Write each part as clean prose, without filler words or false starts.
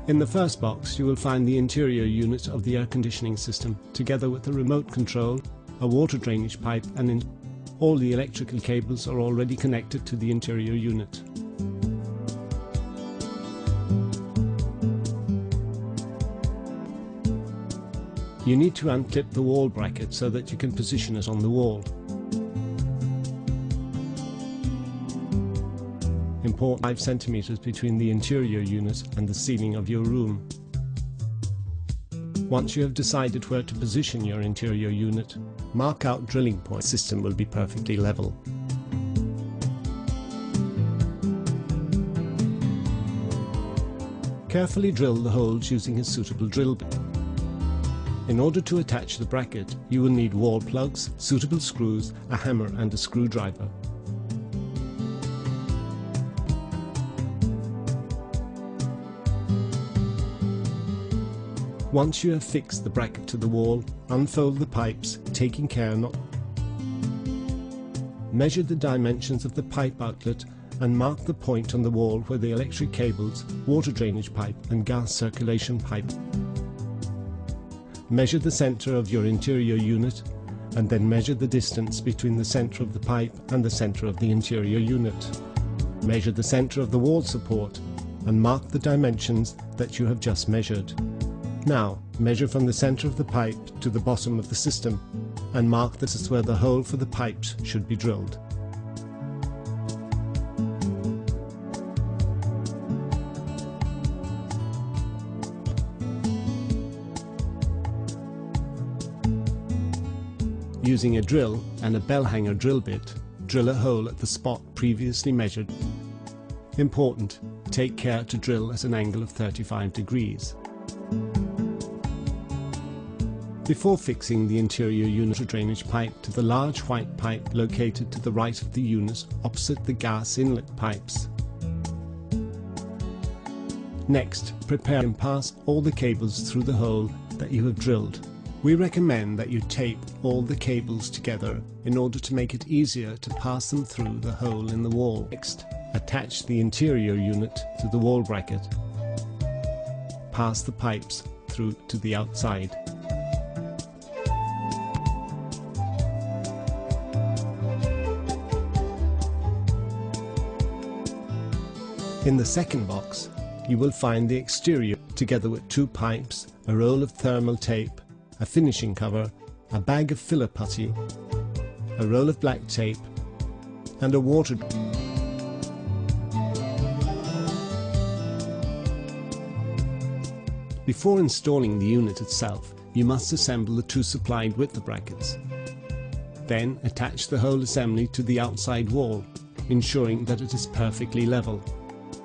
In the first box, you will find the interior unit of the air conditioning system, together with the remote control, a water drainage pipe, and all the electrical cables are already connected to the interior unit. You need to unclip the wall bracket so that you can position it on the wall. Import 5 centimeters between the interior unit and the ceiling of your room. Once you have decided where to position your interior unit, mark out drilling points. The system will be perfectly level. Carefully drill the holes using a suitable drill bit. In order to attach the bracket, you will need wall plugs, suitable screws, a hammer and a screwdriver. Once you have fixed the bracket to the wall, unfold the pipes, taking care not to measure the dimensions of the pipe outlet and mark the point on the wall where the electric cables, water drainage pipe and gas circulation pipe. Measure the center of your interior unit and then measure the distance between the center of the pipe and the center of the interior unit. Measure the center of the wall support and mark the dimensions that you have just measured. Now, measure from the center of the pipe to the bottom of the system and mark this is where the hole for the pipes should be drilled. Using a drill and a bell hanger drill bit, drill a hole at the spot previously measured. Important, take care to drill at an angle of 35 degrees. Before fixing the interior unit drainage pipe to the large white pipe located to the right of the unit opposite the gas inlet pipes. Next, prepare and pass all the cables through the hole that you have drilled. We recommend that you tape all the cables together in order to make it easier to pass them through the hole in the wall. Next, attach the interior unit to the wall bracket. Pass the pipes through to the outside. In the second box, you will find the exterior together with 2 pipes, a roll of thermal tape, a finishing cover, a bag of filler putty, a roll of black tape, and a water. Before installing the unit itself, you must assemble the 2 supplied width brackets. Then attach the whole assembly to the outside wall, ensuring that it is perfectly level.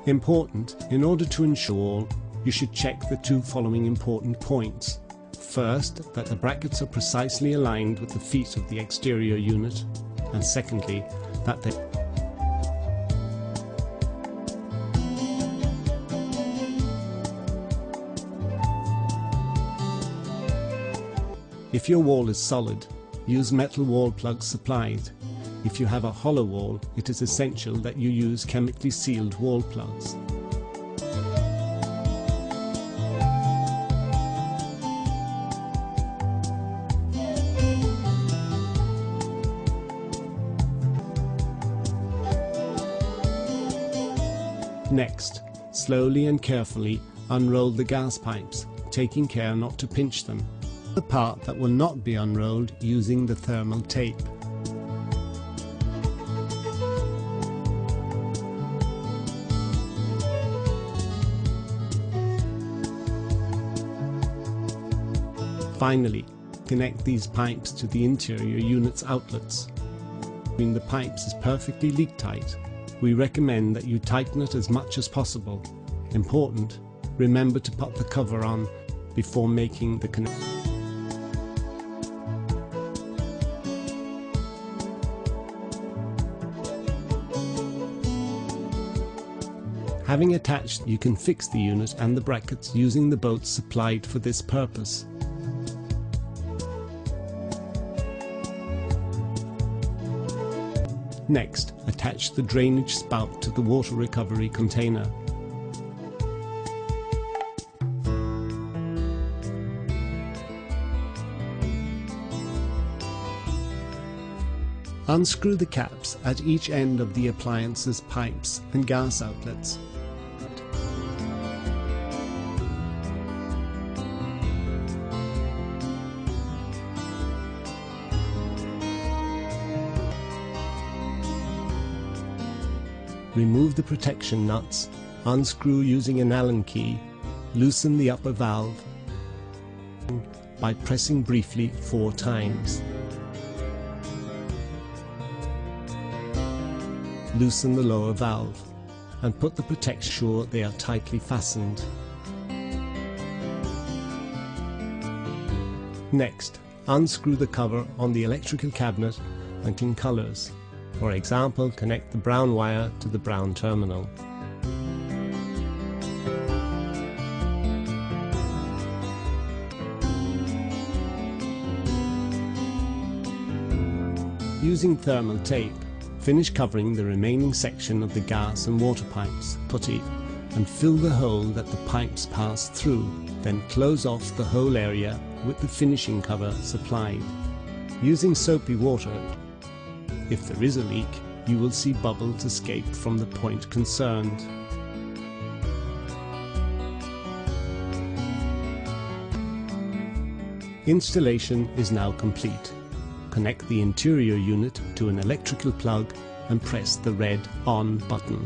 Important, in order to ensure, you should check the 2 following important points. First, that the brackets are precisely aligned with the feet of the exterior unit, and secondly, that they If your wall is solid, use metal wall plugs supplied. If you have a hollow wall, it is essential that you use chemically sealed wall plugs. Next, slowly and carefully unroll the gas pipes, taking care not to pinch them. The part that will not be unrolled using the thermal tape. Finally, connect these pipes to the interior unit's outlets. When the pipes is perfectly leak tight, we recommend that you tighten it as much as possible. Important, remember to put the cover on before making the connection. Having attached, you can fix the unit and the brackets using the bolts supplied for this purpose. Next, attach the drainage spout to the water recovery container. Unscrew the caps at each end of the appliance's pipes and gas outlets. Remove the protection nuts, unscrew using an Allen key, loosen the upper valve by pressing briefly 4 times. Loosen the lower valve and put the protection sure they are tightly fastened. Next, unscrew the cover on the electrical cabinet and clean colors. For example, connect the brown wire to the brown terminal. Using thermal tape, finish covering the remaining section of the gas and water pipes, putty, and fill the hole that the pipes pass through, then close off the whole area with the finishing cover supplied. Using soapy water, if there is a leak, you will see bubbles escape from the point concerned. Installation is now complete. Connect the interior unit to an electrical plug and press the red ON button.